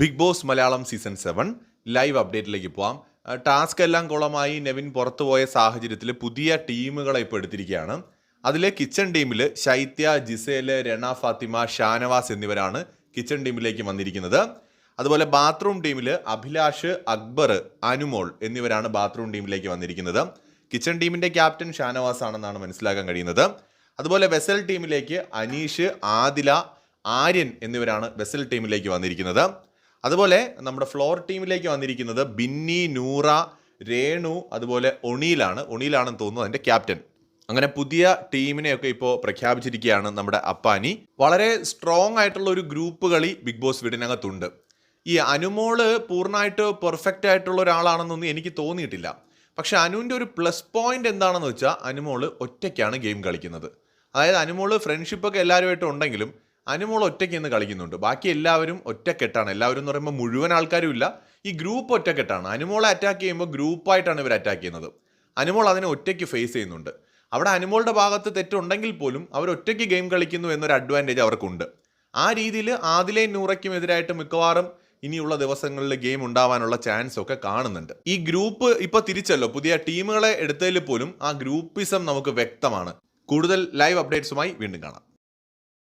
Big boss Malayalam season 7 live അപ്ഡേറ്റിലേക്ക് പോവാം. Task എല്ലാം കുളമായി നെവിൻ പുറത്തുപോയ സാഹചര്യത്തിൽ പുതിയ ടീമുകളെ ഇപ്പോൾ എടുത്തിരിക്കുകയാണ്. അതിലെ കിച്ചൺ ടീമിൽ ശൈത്യ, ജിസേല്, രണ ഫാത്തിമ, ഷാനവാസ് എന്നിവരാണ് കിച്ചൺ ടീമിലേക്ക് വന്നിരിക്കുന്നത്. അതുപോലെ ബാത്റൂം ടീമിൽ അഭിലാഷ്, അക്ബർ, അനുമോൾ എന്നിവരാണ് ബാത്റൂം ടീമിലേക്ക് വന്നിരിക്കുന്നത്. കിച്ചൺ ടീമിൻ്റെ ക്യാപ്റ്റൻ ഷാനവാസ് ആണെന്നാണ് മനസ്സിലാക്കാൻ കഴിയുന്നത്. അതുപോലെ വെസൽ ടീമിലേക്ക് അനീഷ്, ആദില, ആര്യൻ എന്നിവരാണ് വെസൽ ടീമിലേക്ക് വന്നിരിക്കുന്നത്. അതുപോലെ നമ്മുടെ ഫ്ലോർ ടീമിലേക്ക് വന്നിരിക്കുന്നത് ബിന്നി, നൂറ, രേണു, അതുപോലെ ഒണീലാണെന്ന് തോന്നുന്നു അതിൻ്റെ ക്യാപ്റ്റൻ. അങ്ങനെ പുതിയ ടീമിനെയൊക്കെ ഇപ്പോൾ പ്രഖ്യാപിച്ചിരിക്കുകയാണ് നമ്മുടെ അപ്പാനി. വളരെ സ്ട്രോങ് ആയിട്ടുള്ള ഒരു ഗ്രൂപ്പ് കളി ബിഗ് ബോസ് വീടിനകത്തുണ്ട്. ഈ അനുമോള് പൂർണ്ണമായിട്ട് പെർഫെക്റ്റ് ആയിട്ടുള്ള ഒരാളാണെന്നൊന്നും എനിക്ക് തോന്നിയിട്ടില്ല. പക്ഷെ അനുവിൻ്റെ ഒരു പ്ലസ് പോയിന്റ് എന്താണെന്ന് വെച്ചാൽ അനുമോള് ഒറ്റയ്ക്കാണ് ഗെയിം കളിക്കുന്നത്. അതായത് അനുമോള് ഫ്രണ്ട്ഷിപ്പൊക്കെ എല്ലാവരുമായിട്ടും ഉണ്ടെങ്കിലും അനുമോൾ ഒറ്റയ്ക്ക് ഇന്ന് കളിക്കുന്നുണ്ട്. ബാക്കി എല്ലാവരും ഒറ്റക്കെട്ടാണ്. എല്ലാവരും എന്ന് പറയുമ്പോൾ മുഴുവൻ ആൾക്കാരും ഇല്ല, ഈ ഗ്രൂപ്പ് ഒറ്റക്കെട്ടാണ്. അനുമോളെ അറ്റാക്ക് ചെയ്യുമ്പോൾ ഗ്രൂപ്പായിട്ടാണ് ഇവർ അറ്റാക്ക് ചെയ്യുന്നത്. അനുമോൾ അതിനെ ഒറ്റയ്ക്ക് ഫേസ് ചെയ്യുന്നുണ്ട്. അവിടെ അനുമോളുടെ ഭാഗത്ത് തെറ്റുണ്ടെങ്കിൽ പോലും അവർ ഒറ്റയ്ക്ക് ഗെയിം കളിക്കുന്നു എന്നൊരു അഡ്വാൻറ്റേജ് അവർക്കുണ്ട്. ആ രീതിയിൽ ആദിലയും നൂറയ്ക്കും എതിരായിട്ട് മിക്കവാറും ഇനിയുള്ള ദിവസങ്ങളിൽ ഗെയിം ഉണ്ടാവാനുള്ള ചാൻസ് ഒക്കെ കാണുന്നുണ്ട്. ഈ ഗ്രൂപ്പ് ഇപ്പോൾ തിരിച്ചല്ലോ, പുതിയ ടീമുകളെ എടുത്തതിൽ പോലും ആ ഗ്രൂപ്പിസം നമുക്ക് വ്യക്തമാണ്. കൂടുതൽ ലൈവ് അപ്ഡേറ്റ്സുമായി വീണ്ടും കാണാം.